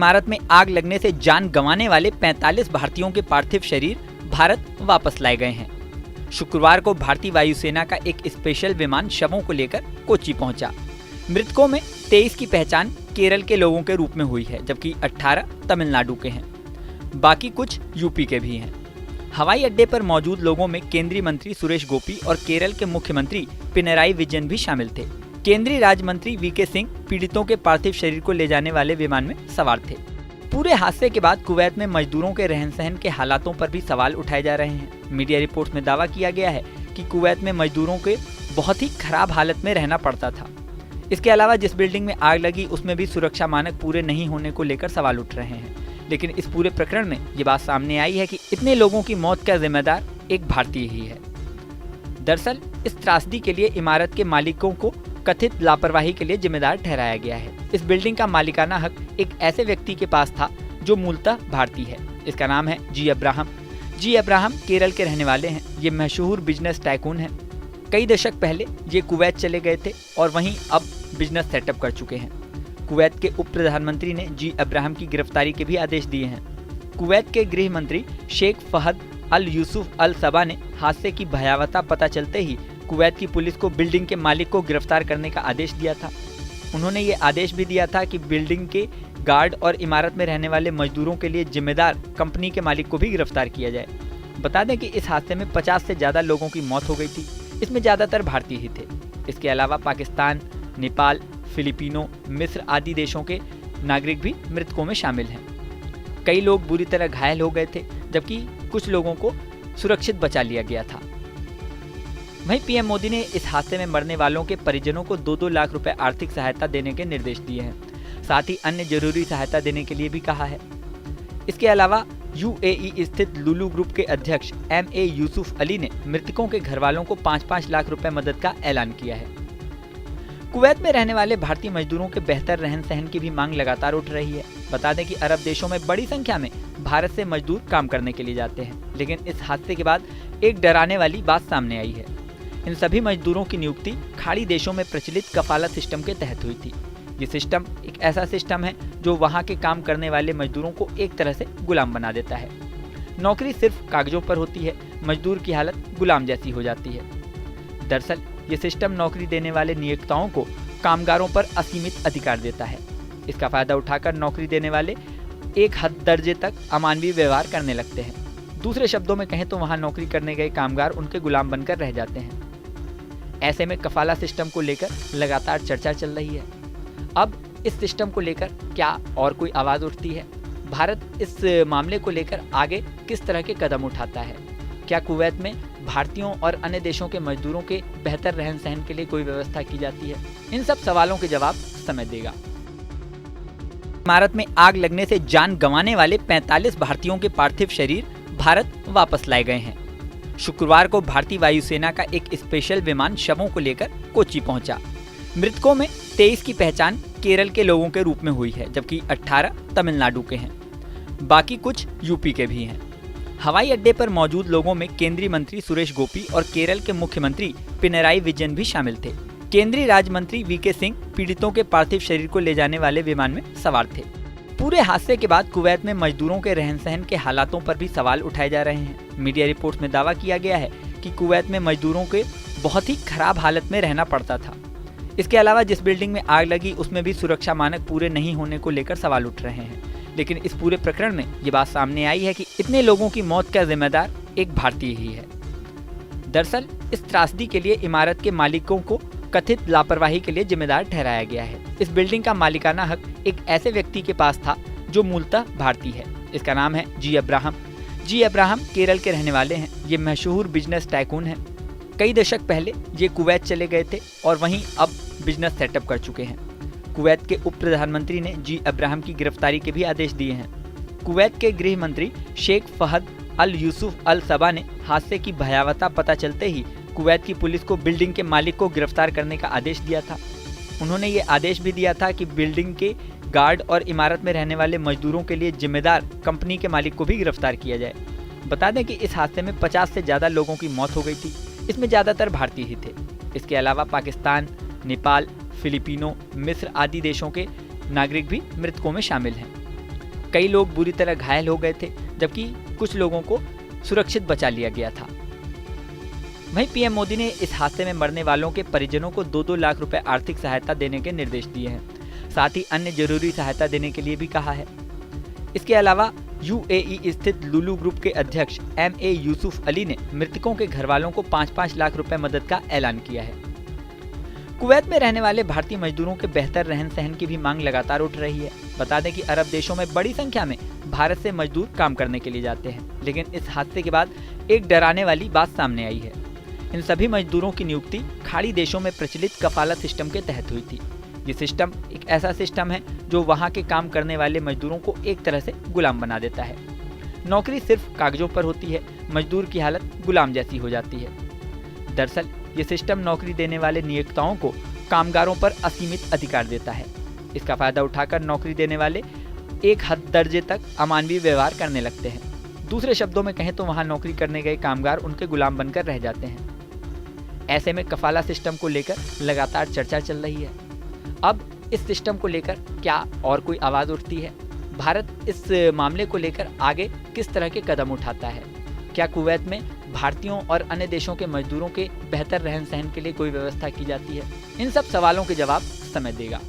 इमारत में आग लगने से जान गंवाने वाले 45 भारतीयों के पार्थिव शरीर भारत वापस लाए गए हैं। शुक्रवार को भारतीय वायुसेना का एक स्पेशल विमान शवों को लेकर कोच्चि पहुंचा। मृतकों में 23 की पहचान केरल के लोगों के रूप में हुई है, जबकि 18 तमिलनाडु के हैं। बाकी कुछ यूपी के भी हैं। हवाई अड्डे पर मौजूद लोगों में केंद्रीय मंत्री सुरेश गोपी और केरल के मुख्यमंत्री पिनराई विजयन भी शामिल थे। केंद्रीय राज्य मंत्री वीके सिंह पीड़ितों के पार्थिव शरीर को ले जाने वाले विमान में सवार थे। पूरे हादसे के बाद कुवैत में मजदूरों के रहन सहन के हालातों पर भी सवाल उठाए जा रहे हैं। मीडिया रिपोर्ट्स में दावा किया गया है कि कुवैत में मजदूरों के बहुत ही खराब हालत में रहना पड़ता था। इसके अलावा जिस बिल्डिंग में आग लगी उसमें भी सुरक्षा मानक पूरे नहीं होने को लेकर सवाल उठ रहे हैं। लेकिन इस पूरे प्रकरण में ये बात सामने आई है कि इतने लोगों की मौत का जिम्मेदार एक भारतीय ही है। दरअसल इस त्रासदी के लिए इमारत के मालिकों को कथित लापरवाही के लिए जिम्मेदार ठहराया गया है। इस बिल्डिंग का मालिकाना हक एक ऐसे व्यक्ति के पास था जो मूलतः भारतीय है। इसका नाम है जी अब्राहम। जी अब्राहम केरल के रहने वाले हैं। ये मशहूर बिजनेस टाइकून हैं। कई दशक पहले ये कुवैत चले गए थे और वहीं अब बिजनेस सेटअप कर चुके हैं। कुवैत के उप प्रधानमंत्री ने जी अब्राहम की गिरफ्तारी के भी आदेश दिए हैं। कुवैत के गृह मंत्री शेख फहद अल यूसुफ अल सबा ने हादसे की भयावहता पता चलते ही कुवैत की पुलिस को बिल्डिंग के मालिक को गिरफ्तार करने का आदेश दिया था। उन्होंने ये आदेश भी दिया था कि बिल्डिंग के गार्ड और इमारत में रहने वाले मजदूरों के लिए जिम्मेदार कंपनी के मालिक को भी गिरफ्तार किया जाए। बता दें कि इस हादसे में 50 से ज़्यादा लोगों की मौत हो गई थी। इसमें ज़्यादातर भारतीय ही थे। इसके अलावा पाकिस्तान, नेपाल, फिलिपिनो, मिस्र आदि देशों के नागरिक भी मृतकों में शामिल हैं। कई लोग बुरी तरह घायल हो गए थे, जबकि कुछ लोगों को सुरक्षित बचा लिया गया था। वहीं पीएम मोदी ने इस हादसे में मरने वालों के परिजनों को 2-2 लाख रुपए आर्थिक सहायता देने के निर्देश दिए हैं। साथ ही अन्य जरूरी सहायता देने के लिए भी कहा है। इसके अलावा यूएई स्थित लुलु ग्रुप के अध्यक्ष MA यूसुफ अली ने मृतकों के घर वालों को 5-5 लाख रुपए मदद का ऐलान किया है। कुवैत में रहने वाले भारतीय मजदूरों के बेहतर रहन सहन की भी मांग लगातार उठ रही है। बता दें कि अरब देशों में बड़ी संख्या में भारत से मजदूर काम करने के लिए जाते हैं। लेकिन इस हादसे के बाद एक डराने वाली बात सामने आई है। इन सभी मजदूरों की नियुक्ति खाड़ी देशों में प्रचलित कफालत सिस्टम के तहत हुई थी। ये सिस्टम एक ऐसा सिस्टम है जो वहाँ के काम करने वाले मजदूरों को एक तरह से गुलाम बना देता है। नौकरी सिर्फ कागजों पर होती है, मजदूर की हालत गुलाम जैसी हो जाती है। दरअसल ये सिस्टम नौकरी देने वाले नियोक्ताओं को कामगारों पर असीमित अधिकार देता है। इसका फायदा उठाकर नौकरी देने वाले एक हद दर्जे तक अमानवीय व्यवहार करने लगते हैं। दूसरे शब्दों में कहें तो वहाँ नौकरी करने गए कामगार उनके गुलाम बनकर रह जाते हैं। ऐसे में कफाला सिस्टम को लेकर लगातार चर्चा चल रही है। अब इस सिस्टम को लेकर क्या और कोई आवाज़ उठती है? भारत इस मामले को लेकर आगे किस तरह के कदम उठाता है? क्या कुवैत में भारतीयों और अन्य देशों के मजदूरों के बेहतर रहन सहन के लिए कोई व्यवस्था की जाती है? इन सब सवालों के जवाब समय देगा। इमारत में आग लगने से जान गंवाने वाले 45 भारतीयों के पार्थिव शरीर भारत वापस लाए गए हैं। शुक्रवार को भारतीय वायुसेना का एक स्पेशल विमान शवों को लेकर कोच्चि पहुंचा। मृतकों में 23 की पहचान केरल के लोगों के रूप में हुई है, जबकि 18 तमिलनाडु के हैं। बाकी कुछ यूपी के भी हैं। हवाई अड्डे पर मौजूद लोगों में केंद्रीय मंत्री सुरेश गोपी और केरल के मुख्यमंत्री पिनराई विजयन भी शामिल थे। केंद्रीय राज्य मंत्री वीके सिंह पीड़ितों के पार्थिव शरीर को ले जाने वाले विमान में सवार थे। पूरे हादसे के बाद कुवैत में मजदूरों के रहन सहन के हालातों पर भी सवाल उठाए जा रहे हैं। मीडिया रिपोर्ट्स में दावा किया गया है कि कुवैत में मजदूरों के बहुत ही खराब हालत में रहना पड़ता था। इसके अलावा जिस बिल्डिंग में आग लगी उसमें भी सुरक्षा मानक पूरे नहीं होने को लेकर सवाल उठ रहे हैं। लेकिन इस पूरे प्रकरण में ये बात सामने आई है कि इतने लोगों की मौत का जिम्मेदार एक भारतीय ही है। दरअसल इस त्रासदी के लिए इमारत के मालिकों को कथित लापरवाही के लिए जिम्मेदार ठहराया गया है। इस बिल्डिंग का मालिकाना हक एक ऐसे व्यक्ति के पास था जो मूलतः भारतीय है। इसका नाम है जी अब्राहम। जी अब्राहम केरल के रहने वाले हैं। ये मशहूर बिजनेस टाइकून हैं। कई दशक पहले ये कुवैत चले गए थे और वहीं अब बिजनेस सेटअप कर चुके हैं। कुवैत के उप प्रधानमंत्री ने जी अब्राहम की गिरफ्तारी के भी आदेश दिए हैं। कुवैत के गृह मंत्री शेख फहद अल यूसुफ अल सबा ने हादसे की भयावहता पता चलते ही कुवैत की पुलिस को बिल्डिंग के मालिक को गिरफ्तार करने का आदेश दिया था। उन्होंने ये आदेश भी दिया था कि बिल्डिंग के गार्ड और इमारत में रहने वाले मजदूरों के लिए जिम्मेदार कंपनी के मालिक को भी गिरफ्तार किया जाए। बता दें कि इस हादसे में 50 से ज़्यादा लोगों की मौत हो गई थी। इसमें ज़्यादातर भारतीय ही थे। इसके अलावा पाकिस्तान, नेपाल, फिलिपिनो, मिस्र आदि देशों के नागरिक भी मृतकों में शामिल हैं। कई लोग बुरी तरह घायल हो गए थे, जबकि कुछ लोगों को सुरक्षित बचा लिया गया था। वहीं पीएम मोदी ने इस हादसे में मरने वालों के परिजनों को 2-2 लाख रुपए आर्थिक सहायता देने के निर्देश दिए हैं। साथ ही अन्य जरूरी सहायता देने के लिए भी कहा है। इसके अलावा यूएई स्थित लुलु ग्रुप के अध्यक्ष MA यूसुफ अली ने मृतकों के घर वालों को 5-5 लाख रुपए मदद का ऐलान किया है। कुवैत में रहने वाले भारतीय मजदूरों के बेहतर रहन सहन की भी मांग लगातार उठ रही है। बता दें कि अरब देशों में बड़ी संख्या में भारत से मजदूर काम करने के लिए जाते हैं, लेकिन इस हादसे के बाद एक डराने वाली बात सामने आई है। इन सभी मजदूरों की नियुक्ति खाड़ी देशों में प्रचलित कफाला सिस्टम के तहत हुई थी। ये सिस्टम एक ऐसा सिस्टम है जो वहाँ के काम करने वाले मजदूरों को एक तरह से गुलाम बना देता है। नौकरी सिर्फ कागजों पर होती है, मजदूर की हालत गुलाम जैसी हो जाती है। दरअसल ये सिस्टम नौकरी देने वाले नियोक्ताओं को कामगारों पर असीमित अधिकार देता है। इसका फायदा उठाकर नौकरी देने वाले एक हद दर्जे तक अमानवीय व्यवहार करने लगते हैं। दूसरे शब्दों में कहें तो वहाँ नौकरी करने गए कामगार उनके गुलाम बनकर रह जाते हैं। ऐसे में कफाला सिस्टम को लेकर लगातार चर्चा चल रही है। अब इस सिस्टम को लेकर क्या और कोई आवाज़ उठती है? भारत इस मामले को लेकर आगे किस तरह के कदम उठाता है? क्या कुवैत में भारतीयों और अन्य देशों के मजदूरों के बेहतर रहन सहन के लिए कोई व्यवस्था की जाती है? इन सब सवालों के जवाब समय देगा।